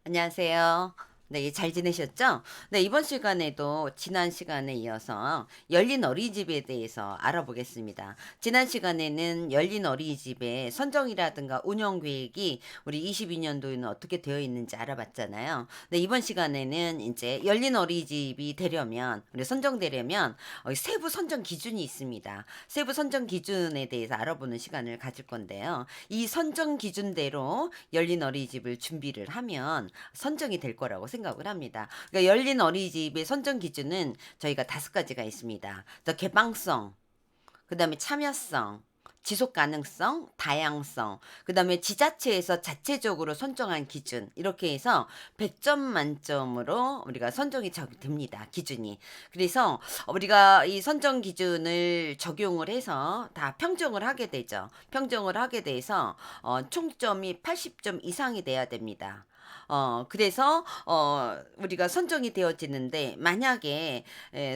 안녕하세요. 네, 잘 지내셨죠? 네, 이번 시간에도 지난 시간에 이어서 열린 어린이집에 대해서 알아보겠습니다. 지난 시간에는 열린 어린이집의 선정이라든가 운영 계획이 우리 22년도에는 어떻게 되어 있는지 알아봤잖아요. 네, 이번 시간에는 이제 열린 어린이집이 되려면, 우리 선정되려면 세부 선정 기준이 있습니다. 세부 선정 기준에 대해서 알아보는 시간을 가질 건데요. 이 선정 기준대로 열린 어린이집을 준비를 하면 선정이 될 거라고 생각을 합니다. 그러니까 열린 어린이집의 선정 기준은 저희가 5가지가 있습니다. 개방성, 그다음에 참여성, 지속 가능성, 다양성, 그다음에 지자체에서 자체적으로 선정한 기준 이렇게 해서 100점 만점으로 우리가 선정이 됩니다. 기준이. 그래서 우리가 이 선정 기준을 적용을 해서 다 평정을 하게 되죠. 평정을 하게 돼서 총점이 80점 이상이 돼야 됩니다. 그래서 우리가 선정이 되어지는데 만약에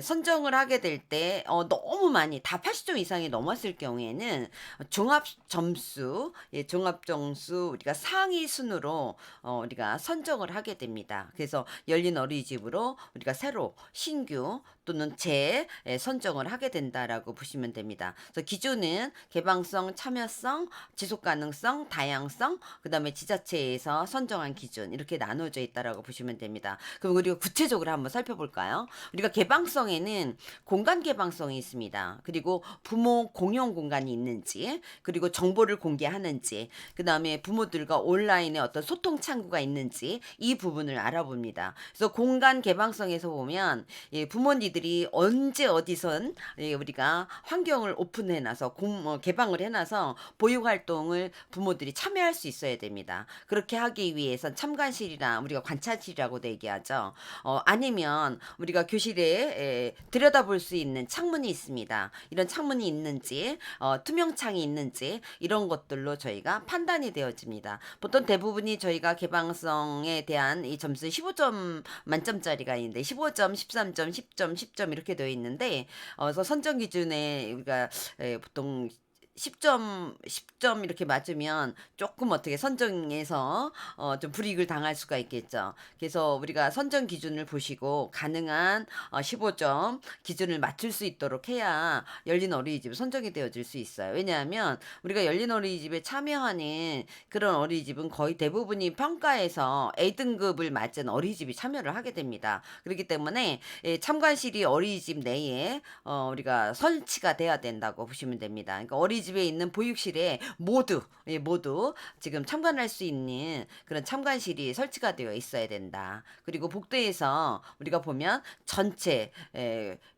선정을 하게 될 때 너무 많이 다 80점 이상이 넘었을 경우에는 종합 점수, 종합 점수 우리가 상위 순으로 우리가 선정을 하게 됩니다. 그래서 열린 어린이집으로 우리가 새로 신규 또는 선정을 하게 된다라고 보시면 됩니다. 그래서 기준은 개방성, 참여성, 지속 가능성, 다양성, 그다음에 지자체에서 선정한 기준 이렇게 나눠져 있다라고 보시면 됩니다. 그럼 우리가 구체적으로 한번 살펴볼까요? 우리가 개방성에는 공간 개방성이 있습니다. 그리고 부모 공용 공간이 있는지, 그리고 정보를 공개하는지, 그다음에 부모들과 온라인에 어떤 소통 창구가 있는지 이 부분을 알아봅니다. 그래서 공간 개방성에서 보면 부모님들이 언제 어디선 우리가 환경을 오픈해놔서 개방을 해놔서 보육 활동을 부모들이 참여할 수 있어야 됩니다. 그렇게 하기 위해선 참관실이나 우리가 관찰실이라고도 얘기하죠. 아니면 우리가 교실에 들여다볼 수 있는 창문이 있습니다. 이런 창문이 있는지, 투명창이 있는지 이런 것들로 저희가 판단이 되어집니다. 보통 대부분이 저희가 개방성에 대한 이 점수 15점 만점짜리가 있는데 15점, 13점, 10점, 10점 이렇게 되어 있는데 그래서 선정 기준에 우리가 보통 10점 이렇게 맞으면 조금 어떻게 선정에서 좀 불이익을 당할 수가 있겠죠. 그래서 우리가 선정 기준을 보시고 가능한 15점 기준을 맞출 수 있도록 해야 열린 어린이집 선정이 되어질 수 있어요. 왜냐하면 우리가 열린 어린이집에 참여하는 그런 어린이집은 거의 대부분이 평가에서 A등급을 맞은 어린이집이 참여를 하게 됩니다. 그렇기 때문에 참관실이 어린이집 내에 우리가 설치가 돼야 된다고 보시면 됩니다. 그러니까 어린이집에 있는 보육실에 모두 지금 참관할 수 있는 그런 참관실이 설치가 되어 있어야 된다. 그리고 복도에서 우리가 보면 전체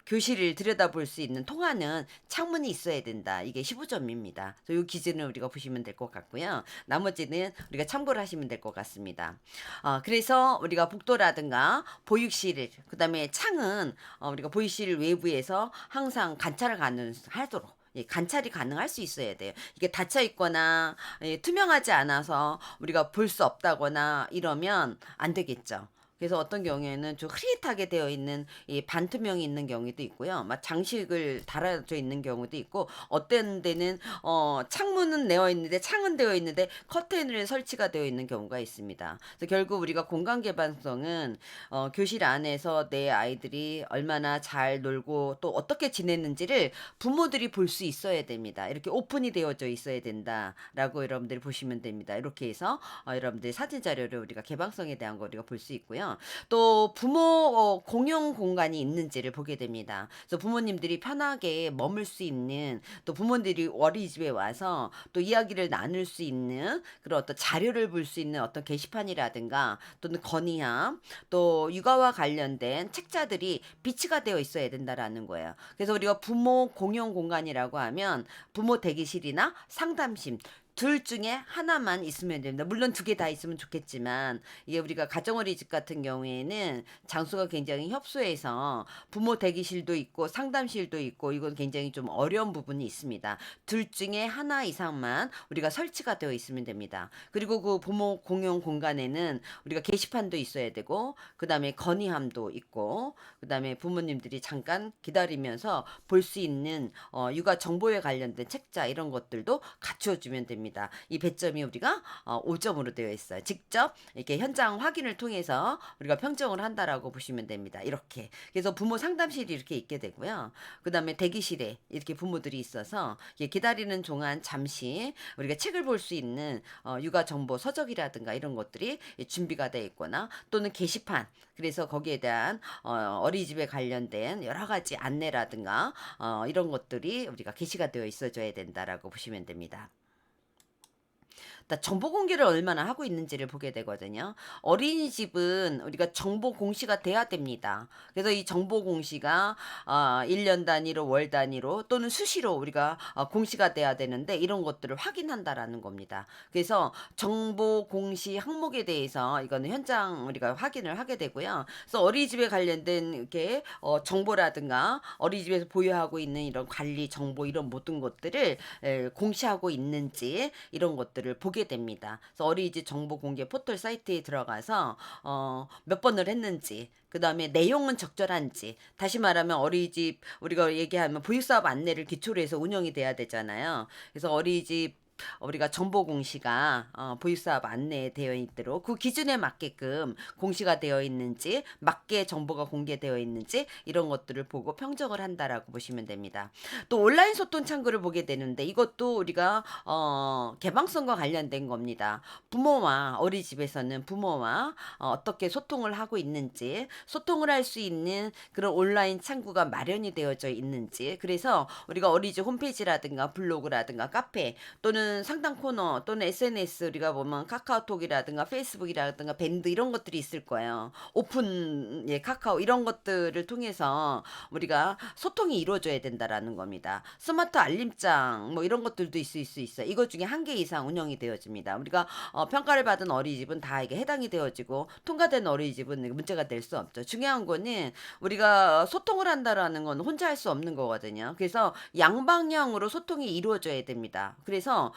교실을 들여다볼 수 있는 통하는 창문이 있어야 된다. 이게 15점입니다. 이 기준을 우리가 보시면 될 것 같고요. 나머지는 우리가 참고를 하시면 될 것 같습니다. 그래서 우리가 복도라든가 보육실, 그다음에 창은 우리가 보육실 외부에서 항상 관찰을 하도록 관찰이 가능할 수 있어야 돼요. 이게 닫혀 있거나 투명하지 않아서 우리가 볼 수 없다거나 이러면 안 되겠죠. 그래서 어떤 경우에는 좀 흐릿하게 되어 있는 이 반투명이 있는 경우도 있고요. 막 장식을 달아져 있는 경우도 있고 어떤 데는 창문은 내어 있는데 창은 되어 있는데 커튼을 설치가 되어 있는 경우가 있습니다. 그래서 결국 우리가 공간 개방성은 교실 안에서 내 아이들이 얼마나 잘 놀고 또 어떻게 지냈는지를 부모들이 볼 수 있어야 됩니다. 이렇게 오픈이 되어져 있어야 된다라고 여러분들이 보시면 됩니다. 이렇게 해서 여러분들 사진 자료를 우리가 개방성에 대한 거 우리가 볼 수 있고요. 또 부모 공용 공간이 있는지를 보게 됩니다. 그래서 부모님들이 편하게 머물 수 있는 또 부모들이 어린이집에 와서 또 이야기를 나눌 수 있는 그런 어떤 자료를 볼 수 있는 어떤 게시판이라든가 또는 건의함 또 육아와 관련된 책자들이 비치가 되어 있어야 된다라는 거예요. 그래서 우리가 부모 공용 공간이라고 하면 부모 대기실이나 상담실 둘 중에 하나만 있으면 됩니다. 물론 2개 다 있으면 좋겠지만 이게 우리가 가정어린이집 같은 경우에는 장소가 굉장히 협소해서 부모 대기실도 있고 상담실도 있고 이건 굉장히 좀 어려운 부분이 있습니다. 둘 중에 하나 이상만 우리가 설치가 되어 있으면 됩니다. 그리고 그 부모 공용 공간에는 우리가 게시판도 있어야 되고 그다음에 건의함도 있고 그다음에 부모님들이 잠깐 기다리면서 볼 수 있는 육아 정보에 관련된 책자 이런 것들도 갖추어 주면 됩니다. 됩니다. 이 배점이 우리가 5점으로 되어 있어요. 직접 이렇게 현장 확인을 통해서 우리가 평정을 한다라고 보시면 됩니다. 이렇게. 그래서 부모 상담실이 이렇게 있게 되고요. 그 다음에 대기실에 이렇게 부모들이 있어서 기다리는 동안 잠시 우리가 책을 볼 수 있는 육아 정보 서적이라든가 이런 것들이 준비가 되어 있거나 또는 게시판, 그래서 거기에 대한 어린이집에 관련된 여러 가지 안내라든가 이런 것들이 우리가 게시가 되어 있어줘야 된다라고 보시면 됩니다. 정보 공개를 얼마나 하고 있는지를 보게 되거든요. 어린이집은 우리가 정보 공시가 돼야 됩니다. 그래서 이 정보 공시가 1년 단위로, 월 단위로 또는 수시로 우리가 공시가 돼야 되는데 이런 것들을 확인한다라는 겁니다. 그래서 정보 공시 항목에 대해서 이거는 현장 우리가 확인을 하게 되고요. 그래서 어린이집에 관련된 이렇게 정보라든가 어린이집에서 보유하고 있는 이런 관리 정보 이런 모든 것들을 공시하고 있는지 이런 것들을 보게 됩니다. 그래서 어린이집 정보 공개 포털 사이트에 들어가서 몇 번을 했는지, 그 다음에 내용은 적절한지, 다시 말하면 어린이집 우리가 얘기하면 보육사업 안내를 기초로 해서 운영이 돼야 되잖아요. 그래서 어린이집 우리가 정보 공시가 보육사업 안내에 되어 있도록 그 기준에 맞게끔 공시가 되어 있는지, 맞게 정보가 공개되어 있는지 이런 것들을 보고 평정을 한다라고 보시면 됩니다. 또 온라인 소통 창구를 보게 되는데 이것도 우리가 개방성과 관련된 겁니다. 부모와 어린이집에서는 부모와 어떻게 소통을 하고 있는지, 소통을 할 수 있는 그런 온라인 창구가 마련이 되어져 있는지, 그래서 우리가 어린이집 홈페이지라든가 블로그라든가 카페 또는 상담 코너 또는 SNS 우리가 보면 카카오톡이라든가 페이스북이라든가 밴드 이런 것들이 있을 거예요. 오픈 카카오 이런 것들을 통해서 우리가 소통이 이루어져야 된다라는 겁니다. 스마트 알림장 뭐 이런 것들도 있을 수 있어요. 이것 중에 한 개 이상 운영이 되어집니다. 우리가 평가를 받은 어린이집은 다 이게 해당이 되어지고 통과된 어린이집은 문제가 될 수 없죠. 중요한 거는 우리가 소통을 한다라는 건 혼자 할 수 없는 거거든요. 그래서 양방향으로 소통이 이루어져야 됩니다. 그래서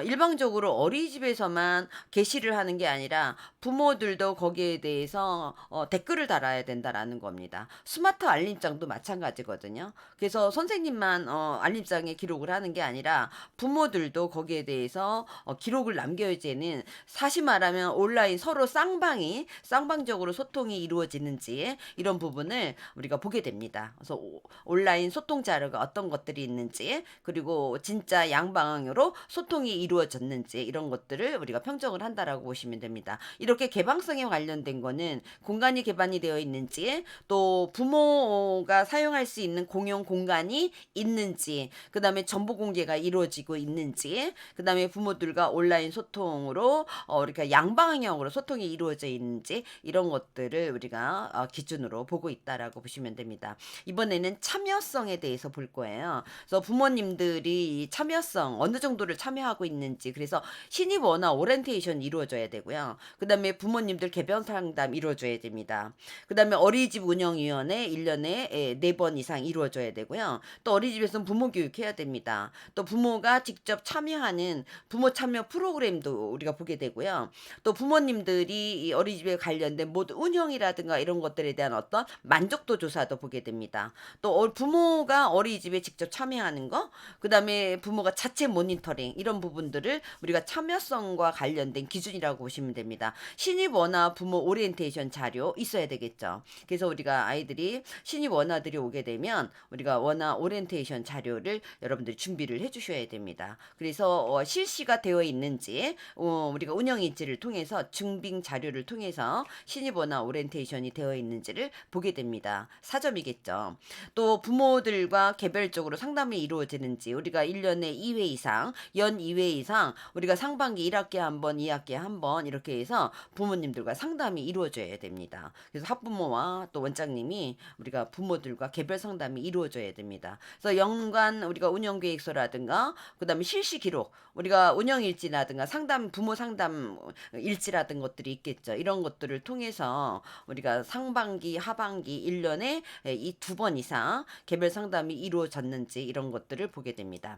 일방적으로 어린이집에서만 게시를 하는 게 아니라 부모들도 거기에 대해서 댓글을 달아야 된다라는 겁니다. 스마트 알림장도 마찬가지거든요. 그래서 선생님만 알림장에 기록을 하는 게 아니라 부모들도 거기에 대해서 기록을 남겨야지는, 사실 말하면 온라인 서로 쌍방적으로 소통이 이루어지는지 이런 부분을 우리가 보게 됩니다. 그래서 온라인 소통 자료가 어떤 것들이 있는지, 그리고 진짜 양방향으로 소통이 이루어졌는지 이런 것들을 우리가 평정을 한다라고 보시면 됩니다. 이렇게 개방성에 관련된 거는 공간이 개방이 되어 있는지, 또 부모가 사용할 수 있는 공용 공간이 있는지, 그 다음에 정보 공개가 이루어지고 있는지, 그 다음에 부모들과 온라인 소통으로 우리가 양방향으로 소통이 이루어져 있는지 이런 것들을 우리가 기준으로 보고 있다라고 보시면 됩니다. 이번에는 참여성에 대해서 볼 거예요. 그래서 부모님들이 이 참여성 어느 정도를 참여하고 있는지, 그래서 신입 원화 오리엔테이션 이루어져야 되고요. 그 다음에 부모님들 개별 상담 이루어져야 됩니다. 그 다음에 어린이집 운영위원회 1년에 4번 이상 이루어져야 되고요. 또 어린이집에서는 부모 교육해야 됩니다. 또 부모가 직접 참여하는 부모 참여 프로그램도 우리가 보게 되고요. 또 부모님들이 이 어린이집에 관련된 모든 운영이라든가 이런 것들에 대한 어떤 만족도 조사도 보게 됩니다. 또 부모가 어린이집에 직접 참여하는 거, 그 다음에 부모가 자체 모니터링 이런 부분들을 우리가 참여성과 관련된 기준이라고 보시면 됩니다. 신입 원화 부모 오리엔테이션 자료 있어야 되겠죠. 그래서 우리가 아이들이 신입 원화들이 오게 되면 우리가 원화 오리엔테이션 자료를 여러분들이 준비를 해주셔야 됩니다. 그래서 실시가 되어 있는지 우리가 운영일지를 통해서 증빙 자료를 통해서 신입 원화 오리엔테이션이 되어 있는지를 보게 됩니다. 4점이겠죠. 또 부모들과 개별적으로 상담이 이루어지는지 우리가 1년에 2회 이상, 연 2회 이상 우리가 상반기 1학기에 한 번, 2학기에 한 번 이렇게 해서 부모님들과 상담이 이루어져야 됩니다. 그래서 학부모와 또 원장님이 우리가 부모들과 개별 상담이 이루어져야 됩니다. 그래서 연간 우리가 운영계획서라든가 그다음에 실시 기록, 우리가 운영일지라든가 부모 상담 일지라든 것들이 있겠죠. 이런 것들을 통해서 우리가 상반기, 하반기 1년에 이 2번 이상 개별 상담이 이루어졌는지 이런 것들을 보게 됩니다.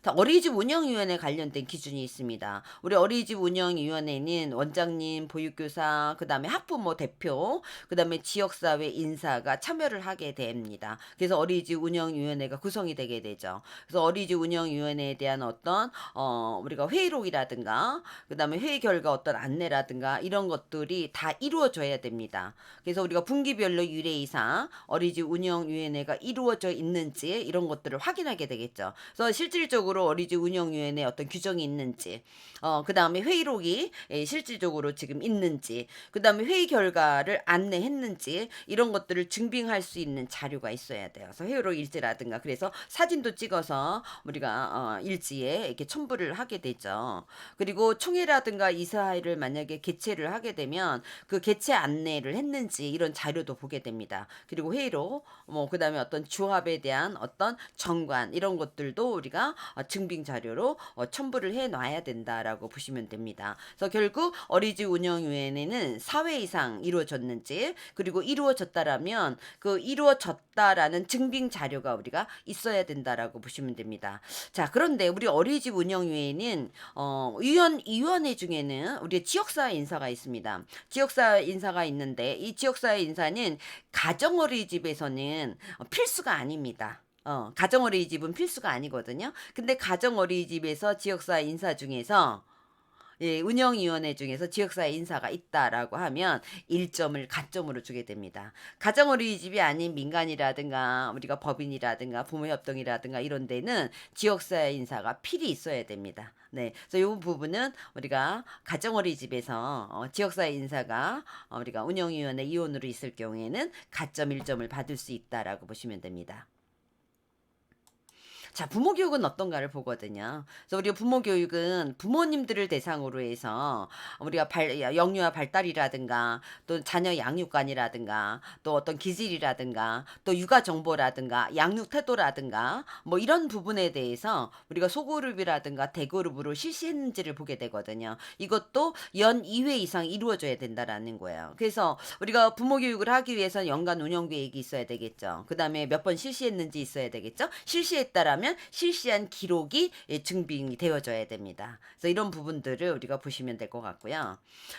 자, 어린이집 운영위원회 관련된 기준이 있습니다. 우리 어린이집 운영위원회는 원장님, 보육교사, 그 다음에 학부모 대표, 그 다음에 지역사회 인사가 참여를 하게 됩니다. 그래서 어린이집 운영위원회가 구성이 되게 되죠. 그래서 어린이집 운영위원회에 대한 어떤, 우리가 회의록이라든가, 그 다음에 회의 결과 어떤 안내라든가, 이런 것들이 다 이루어져야 됩니다. 그래서 우리가 분기별로 유례이상 어린이집 운영위원회가 이루어져 있는지 이런 것들을 확인하게 되겠죠. 그래서 실질적으로 어린이집 운영위원회 어떤 규정이 있는지, 그 다음에 회의록이 실질적으로 지금 있는지, 그 다음에 회의 결과를 안내했는지 이런 것들을 증빙할 수 있는 자료가 있어야 돼요. 그래서 회의록 일지라든가 그래서 사진도 찍어서 우리가 일지에 이렇게 첨부를 하게 되죠. 그리고 총회라든가 이사회를 만약에 개최를 하게 되면 그 개최 안내를 했는지 이런 자료도 보게 됩니다. 그리고 회의록, 뭐 그다음에 어떤 주합에 대한 어떤 정관 이런 것들도 우리가 증빙 자료로 첨부를 해 놔야 된다라고 보시면 됩니다. 그래서 결국 어린이집 운영위원회는 4회 이상 이루어졌는지 그리고 이루어졌다라면 그 이루어졌다라는 증빙 자료가 우리가 있어야 된다라고 보시면 됩니다. 자, 그런데 우리 어린이집 운영위원회는 위원회 중에는 우리 지역사회 인사가 있습니다. 지역사회 인사가 있는데 이 지역사회 인사는 가정어린이집에서는 필수가 아닙니다. 가정어린이집은 필수가 아니거든요. 근데 가정어린이집에서 지역사회 인사 중에서 예, 운영위원회 중에서 지역사회 인사가 있다라고 하면 1점을 가점으로 주게 됩니다. 가정어린이집이 아닌 민간이라든가 우리가 법인이라든가 부모협동이라든가 이런 데는 지역사회 인사가 필히 있어야 됩니다. 네, 그래서 이 부분은 우리가 가정어린이집에서 지역사회 인사가 우리가 운영위원회 이원으로 있을 경우에는 가점 1점을 받을 수 있다라고 보시면 됩니다. 자, 부모 교육은 어떤가를 보거든요. 그래서 우리가 부모 교육은 부모님들을 대상으로 해서 우리가 영유아 발달이라든가 또 자녀 양육관이라든가 또 어떤 기질이라든가 또 육아 정보라든가 양육 태도라든가 뭐 이런 부분에 대해서 우리가 소그룹이라든가 대그룹으로 실시했는지를 보게 되거든요. 이것도 연 2회 이상 이루어져야 된다라는 거예요. 그래서 우리가 부모 교육을 하기 위해서는 연간 운영 계획이 있어야 되겠죠. 그다음에 몇 번 실시했는지 있어야 되겠죠. 실시했다라면 실시한 기록이 증빙이 되어져야 됩니다. 그래서 이런 부분들을 우리가 보시면 될 것 같고요.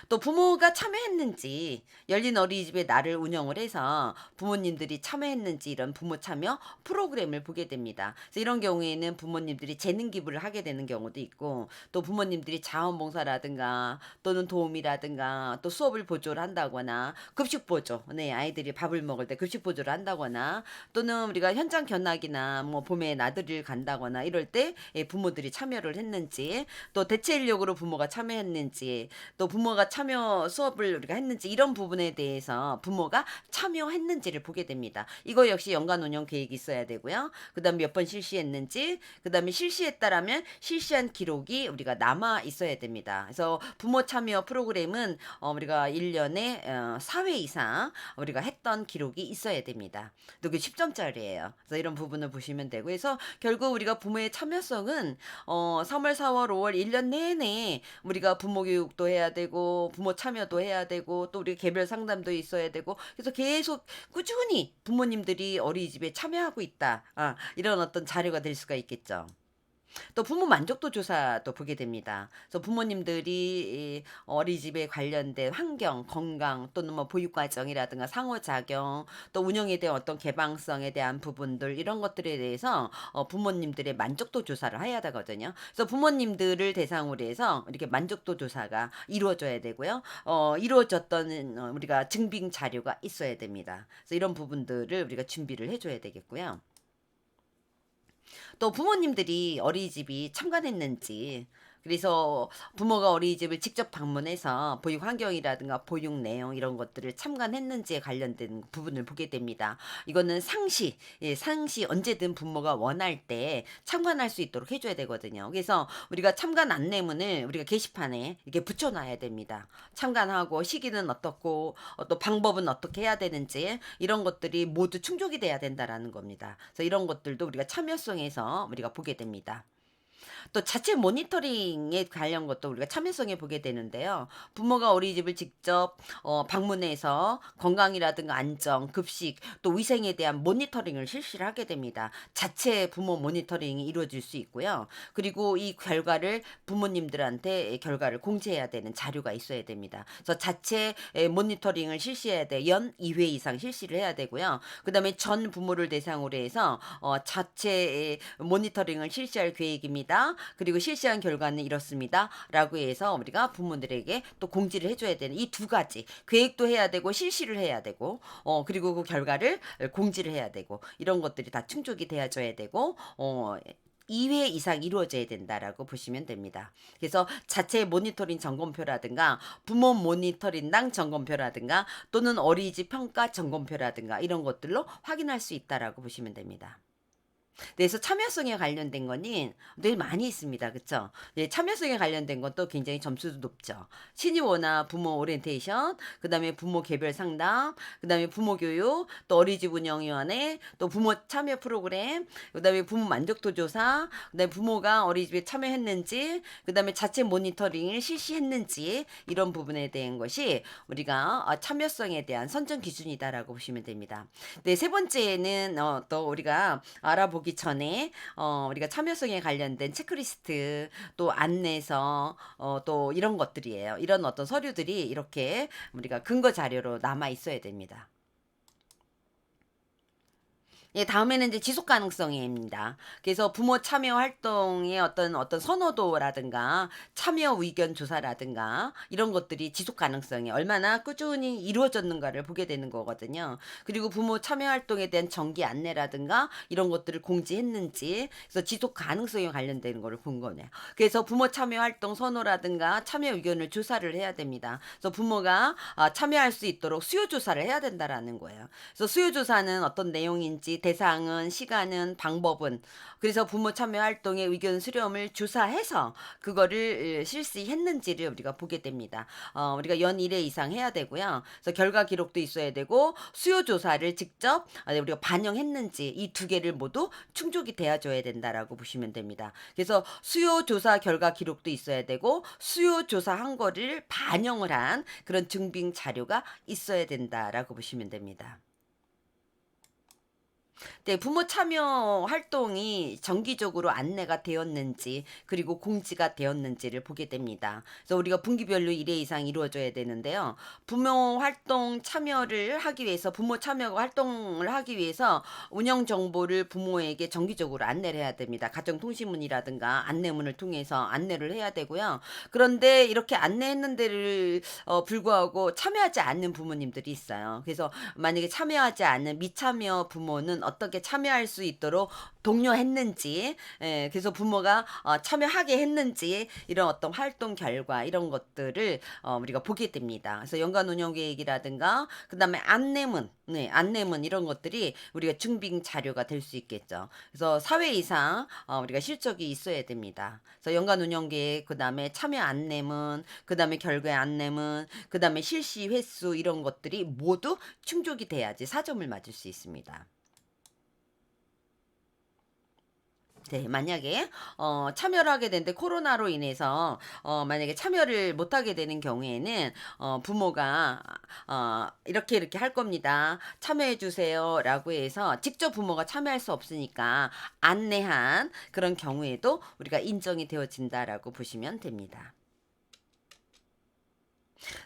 또 부모가 참여했는지 열린 어린이집의 날을 운영을 해서 부모님들이 참여했는지 이런 부모 참여 프로그램을 보게 됩니다. 그래서 이런 경우에는 부모님들이 재능 기부를 하게 되는 경우도 있고 또 부모님들이 자원봉사라든가 또는 도움이라든가 또 수업을 보조를 한다거나 급식 보조, 네, 아이들이 밥을 먹을 때 급식 보조를 한다거나 또는 우리가 현장 견학이나 뭐 봄에 나들이를 간다거나 이럴 때 부모들이 참여를 했는지 또 대체 인력으로 부모가 참여했는지 또 부모가 참여 수업을 우리가 했는지 이런 부분에 대해서 부모가 참여했는지를 보게 됩니다. 이거 역시 연간 운영 계획이 있어야 되고요. 그다음 몇 번 실시했는지 그다음에 실시했다라면 실시한 기록이 우리가 남아 있어야 됩니다. 그래서 부모 참여 프로그램은 우리가 1년에 4회 이상 우리가 했던 기록이 있어야 됩니다. 또 그게 10점짜리예요. 그래서 이런 부분을 보시면 되고 그래서 결국 우리가 부모의 참여성은 3월, 4월, 5월 1년 내내 우리가 부모 교육도 해야 되고 부모 참여도 해야 되고 또 우리 개별 상담도 있어야 되고 그래서 계속 꾸준히 부모님들이 어린이집에 참여하고 있다. 이런 어떤 자료가 될 수가 있겠죠. 또 부모 만족도 조사도 보게 됩니다. 그래서 부모님들이 이 어린이집에 관련된 환경, 건강 또는 뭐 보육 과정이라든가 상호작용 또 운영에 대한 어떤 개방성에 대한 부분들 이런 것들에 대해서 부모님들의 만족도 조사를 해야 되거든요. 그래서 부모님들을 대상으로 해서 이렇게 만족도 조사가 이루어져야 되고요. 이루어졌던 우리가 증빙 자료가 있어야 됩니다. 그래서 이런 부분들을 우리가 준비를 해줘야 되겠고요. 또 부모님들이 어린이집이 참관했는지 그래서 부모가 어린이집을 직접 방문해서 보육 환경이라든가 보육 내용 이런 것들을 참관했는지에 관련된 부분을 보게 됩니다. 이거는 상시, 예, 상시 언제든 부모가 원할 때 참관할 수 있도록 해줘야 되거든요. 그래서 우리가 참관 안내문을 우리가 게시판에 이렇게 붙여놔야 됩니다. 참관하고 시기는 어떻고 또 방법은 어떻게 해야 되는지 이런 것들이 모두 충족이 돼야 된다라는 겁니다. 그래서 이런 것들도 우리가 참여성에서 우리가 보게 됩니다. 또 자체 모니터링에 관련 것도 우리가 참여성에 보게 되는데요. 부모가 어린이집을 직접 방문해서 건강이라든가 안정, 급식, 또 위생에 대한 모니터링을 실시를 하게 됩니다. 자체 부모 모니터링이 이루어질 수 있고요. 그리고 이 결과를 부모님들한테 결과를 공지해야 되는 자료가 있어야 됩니다. 그래서 자체 모니터링을 실시해야 돼. 연 2회 이상 실시를 해야 되고요. 그다음에 전 부모를 대상으로 해서 자체 모니터링을 실시할 계획입니다. 그리고 실시한 결과는 이렇습니다. 라고 해서 우리가 부모들에게 또 공지를 해줘야 되는 이 두 가지. 계획도 해야 되고 실시를 해야 되고 그리고 그 결과를 공지를 해야 되고 이런 것들이 다 충족이 되어줘야 되고 2회 이상 이루어져야 된다라고 보시면 됩니다. 그래서 자체 모니터링 점검표라든가 부모 모니터링당 점검표라든가 또는 어린이집 평가 점검표라든가 이런 것들로 확인할 수 있다라고 보시면 됩니다. 그래서 참여성에 관련된 거는 늘 많이 있습니다. 그쵸? 예, 참여성에 관련된 것도 굉장히 점수도 높죠. 신입원화 부모 오리엔테이션, 그 다음에 부모 개별 상담, 그 다음에 부모 교육, 또 어린이집 운영위원회, 또 부모 참여 프로그램, 그 다음에 부모 만족도 조사, 그 다음에 부모가 어린이집에 참여했는지, 그 다음에 자체 모니터링을 실시했는지, 이런 부분에 대한 것이 우리가 참여성에 대한 선정 기준이다라고 보시면 됩니다. 네, 세 번째는 또 우리가 알아보기 전에 우리가 참여성에 관련된 체크리스트 또 안내서 또 이런 것들이에요. 이런 어떤 서류들이 이렇게 우리가 근거 자료로 남아 있어야 됩니다. 예, 다음에는 이제 지속 가능성입니다. 그래서 부모 참여 활동의 어떤 선호도라든가 참여 의견 조사라든가 이런 것들이 지속 가능성이 얼마나 꾸준히 이루어졌는가를 보게 되는 거거든요. 그리고 부모 참여 활동에 대한 정기 안내라든가 이런 것들을 공지했는지 그래서 지속 가능성에 관련되는 거를 본 거네요. 그래서 부모 참여 활동 선호라든가 참여 의견을 조사를 해야 됩니다. 그래서 부모가 참여할 수 있도록 수요 조사를 해야 된다라는 거예요. 그래서 수요 조사는 어떤 내용인지 대상은, 시간은, 방법은 그래서 부모 참여 활동의 의견 수렴을 조사해서 그거를 실시했는지를 우리가 보게 됩니다. 우리가 연 1회 이상 해야 되고요. 그래서 결과 기록도 있어야 되고 수요 조사를 직접 우리가 반영했는지 이 두 개를 모두 충족이 되어줘야 된다라고 보시면 됩니다. 그래서 수요 조사 결과 기록도 있어야 되고 수요 조사한 거를 반영을 한 그런 증빙 자료가 있어야 된다라고 보시면 됩니다. 네, 부모 참여 활동이 정기적으로 안내가 되었는지 그리고 공지가 되었는지를 보게 됩니다. 그래서 우리가 분기별로 1회 이상 이루어져야 되는데요. 부모 활동 참여를 하기 위해서 부모 참여 활동을 하기 위해서 운영 정보를 부모에게 정기적으로 안내를 해야 됩니다. 가정통신문이라든가 안내문을 통해서 안내를 해야 되고요. 그런데 이렇게 안내했는데를 불구하고 참여하지 않는 부모님들이 있어요. 그래서 만약에 참여하지 않는 미참여 부모는 어떻게 참여할 수 있도록 독려했는지, 그래서 부모가 참여하게 했는지 이런 어떤 활동 결과 이런 것들을 우리가 보게 됩니다. 그래서 연간 운영 계획이라든가 그다음에 안내문, 네, 안내문 이런 것들이 우리가 증빙 자료가 될 수 있겠죠. 그래서 4회 이상 우리가 실적이 있어야 됩니다. 그래서 연간 운영 계획, 그다음에 참여 안내문, 그다음에 결과 안내문, 그다음에 실시 횟수 이런 것들이 모두 충족이 돼야지 4점을 맞을 수 있습니다. 네, 만약에 참여를 하게 되는데 코로나로 인해서 만약에 참여를 못 하게 되는 경우에는 부모가 이렇게 할 겁니다. 참여해 주세요라고 해서 직접 부모가 참여할 수 없으니까 안내한 그런 경우에도 우리가 인정이 되어진다라고 보시면 됩니다.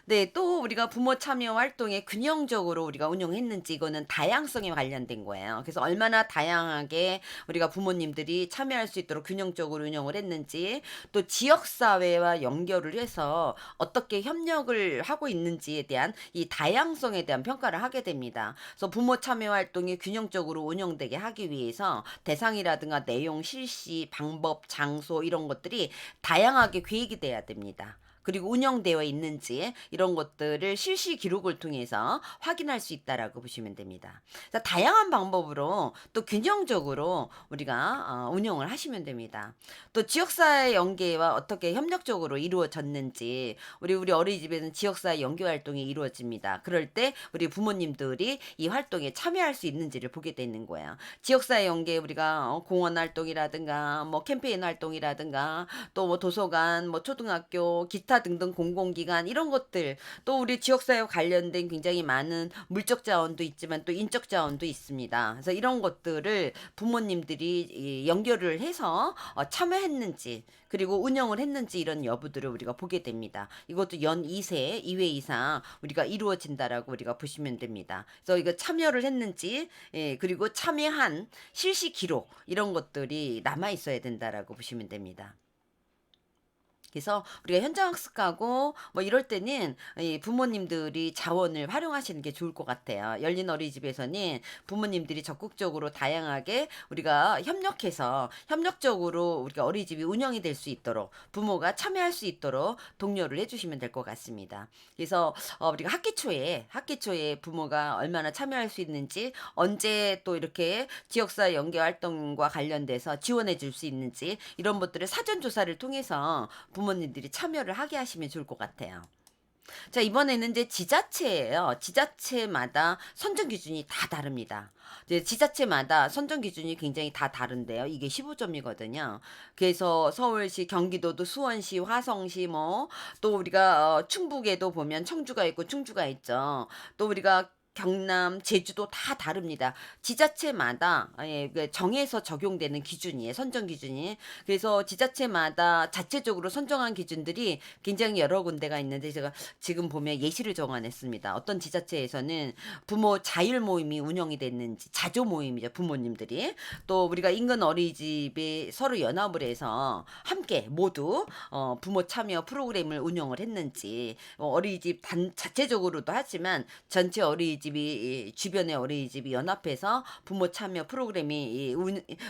네, 또 우리가 부모 참여 활동에 균형적으로 우리가 운영했는지 이거는 다양성에 관련된 거예요. 그래서 얼마나 다양하게 우리가 부모님들이 참여할 수 있도록 균형적으로 운영을 했는지 또 지역사회와 연결을 해서 어떻게 협력을 하고 있는지에 대한 이 다양성에 대한 평가를 하게 됩니다. 그래서 부모 참여 활동이 균형적으로 운영되게 하기 위해서 대상이라든가 내용, 실시, 방법, 장소 이런 것들이 다양하게 계획이 돼야 됩니다. 그리고 운영되어 있는지 이런 것들을 실시 기록을 통해서 확인할 수 있다라고 보시면 됩니다. 그래서 다양한 방법으로 또 균형적으로 우리가 운영을 하시면 됩니다. 또 지역사회 연계와 어떻게 협력적으로 이루어졌는지 우리 어린이집에는 지역사회 연계 활동이 이루어집니다. 그럴 때 우리 부모님들이 이 활동에 참여할 수 있는지를 보게 되는 거예요. 지역사회 연계 우리가 공원 활동이라든가 뭐 캠페인 활동이라든가 또 뭐 도서관, 뭐 초등학교, 기타 등등 공공기관 이런 것들 또 우리 지역사회와 관련된 굉장히 많은 물적 자원도 있지만 또 인적 자원도 있습니다. 그래서 이런 것들을 부모님들이 연결을 해서 참여했는지 그리고 운영을 했는지 이런 여부들을 우리가 보게 됩니다. 이것도 연 2세, 2회 이상 우리가 이루어진다라고 우리가 보시면 됩니다. 그래서 이거 참여를 했는지, 예, 그리고 참여한 실시 기록 이런 것들이 남아 있어야 된다라고 보시면 됩니다. 그래서 우리가 현장 학습하고 뭐 이럴 때는 이 부모님들이 자원을 활용하시는 게 좋을 것 같아요. 열린 어린이집에서는 부모님들이 적극적으로 다양하게 우리가 협력해서 협력적으로 우리가 어린이집이 운영이 될 수 있도록 부모가 참여할 수 있도록 독려를 해주시면 될 것 같습니다. 그래서 우리가 학기 초에 부모가 얼마나 참여할 수 있는지 언제 또 이렇게 지역사회 연계 활동과 관련돼서 지원해 줄 수 있는지 이런 것들을 사전 조사를 통해서 부모님들이 참여를 하게 하시면 좋을 것 같아요. 자, 이번에는 이제 지자체예요. 지자체마다 선정 기준이 다 다릅니다. 이제 지자체마다 선정 기준이 굉장히 다 다른데요. 이게 15점이거든요. 그래서 서울시, 경기도도 수원시, 화성시 뭐 또 우리가 충북에도 보면 청주가 있고 충주가 있죠. 또 우리가 경남, 제주도 다 다릅니다. 지자체마다 정해서 적용되는 기준이에요. 선정 기준이. 그래서 지자체마다 자체적으로 선정한 기준들이 굉장히 여러 군데가 있는데 제가 지금 보면 예시를 정하냈습니다. 어떤 지자체에서는 부모 자율 모임이 운영이 됐는지 자조 모임이죠. 부모님들이. 또 우리가 인근 어린이집이 서로 연합을 해서 함께 모두 부모 참여 프로그램을 운영을 했는지 어린이집 자체적으로도 하지만 전체 어린이집이 주변의 어린이집이 연합해서 부모 참여 프로그램이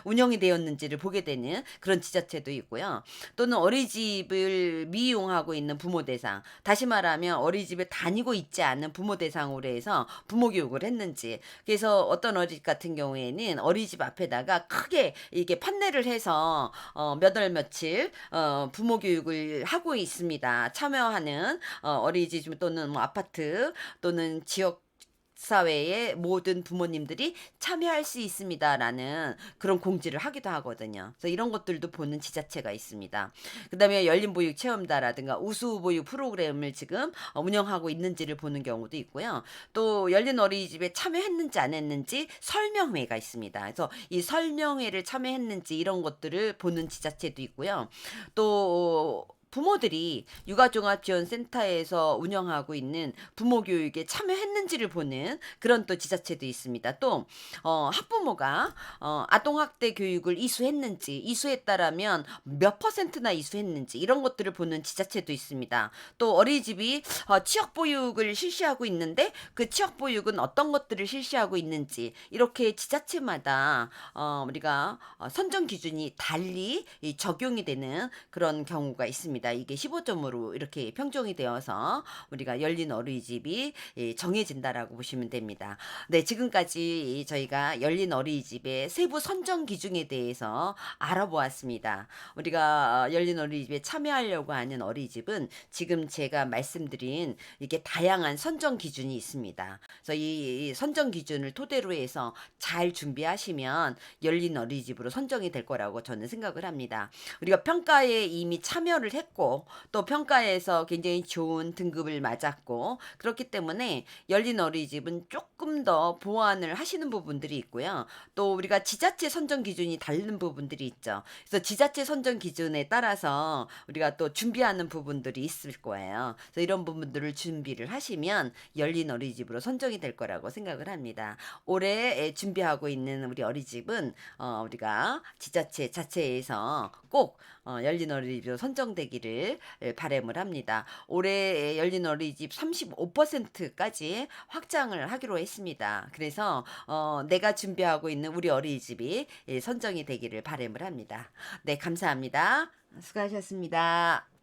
운영이 되었는지를 보게 되는 그런 지자체도 있고요. 또는 어린이집을 미이용하고 있는 부모 대상, 다시 말하면 어린이집에 다니고 있지 않은 부모 대상으로 해서 부모 교육을 했는지. 그래서 어떤 어린이집 같은 경우에는 어린이집 앞에다가 크게 이게 판넬을 해서 몇 월 며칠 부모 교육을 하고 있습니다. 참여하는 어린이집 또는 뭐 아파트 또는 지역 사회의 모든 부모님들이 참여할 수 있습니다라는 그런 공지를 하기도 하거든요. 그래서 이런 것들도 보는 지자체가 있습니다. 그다음에 열린 보육 체험다라든가 우수 보육 프로그램을 지금 운영하고 있는지를 보는 경우도 있고요. 또 열린 어린이집에 참여했는지 안 했는지 설명회가 있습니다. 그래서 이 설명회를 참여했는지 이런 것들을 보는 지자체도 있고요. 또 부모들이 육아종합지원센터에서 운영하고 있는 부모 교육에 참여했는지를 보는 그런 또 지자체도 있습니다. 또 학부모가 아동학대 교육을 이수했다라면 몇 퍼센트나 이수했는지 이런 것들을 보는 지자체도 있습니다. 또 어린이집이 취역보육을 실시하고 있는데 그 취역보육은 어떤 것들을 실시하고 있는지 이렇게 지자체마다 우리가 선정 기준이 달리 적용이 되는 그런 경우가 있습니다. 이게 15점으로 이렇게 평정이 되어서 우리가 열린 어린이집이 정해진다라고 보시면 됩니다. 네, 지금까지 저희가 열린 어린이집의 세부 선정 기준에 대해서 알아보았습니다. 우리가 열린 어린이집에 참여하려고 하는 어린이집은 지금 제가 말씀드린 이게 다양한 선정 기준이 있습니다. 그래서 이 선정 기준을 토대로 해서 잘 준비하시면 열린 어린이집으로 선정이 될 거라고 저는 생각을 합니다. 우리가 평가에 이미 참여를 했고 또 평가에서 굉장히 좋은 등급을 맞았고 그렇기 때문에 열린 어린이집은 조금 더 보완을 하시는 부분들이 있고요. 또 우리가 지자체 선정 기준이 다른 부분들이 있죠. 그래서 지자체 선정 기준에 따라서 우리가 또 준비하는 부분들이 있을 거예요. 그래서 이런 부분들을 준비를 하시면 열린 어린이집으로 선정이 될 거라고 생각을 합니다. 올해 준비하고 있는 우리 어린이집은 우리가 지자체 자체에서 꼭 열린 어린이집으로 선정되기를 바람을 합니다. 올해 열린 어린이집 35%까지 확장을 하기로 했습니다. 그래서 내가 준비하고 있는 우리 어린이집이 선정이 되기를 바람을 합니다. 네, 감사합니다. 수고하셨습니다.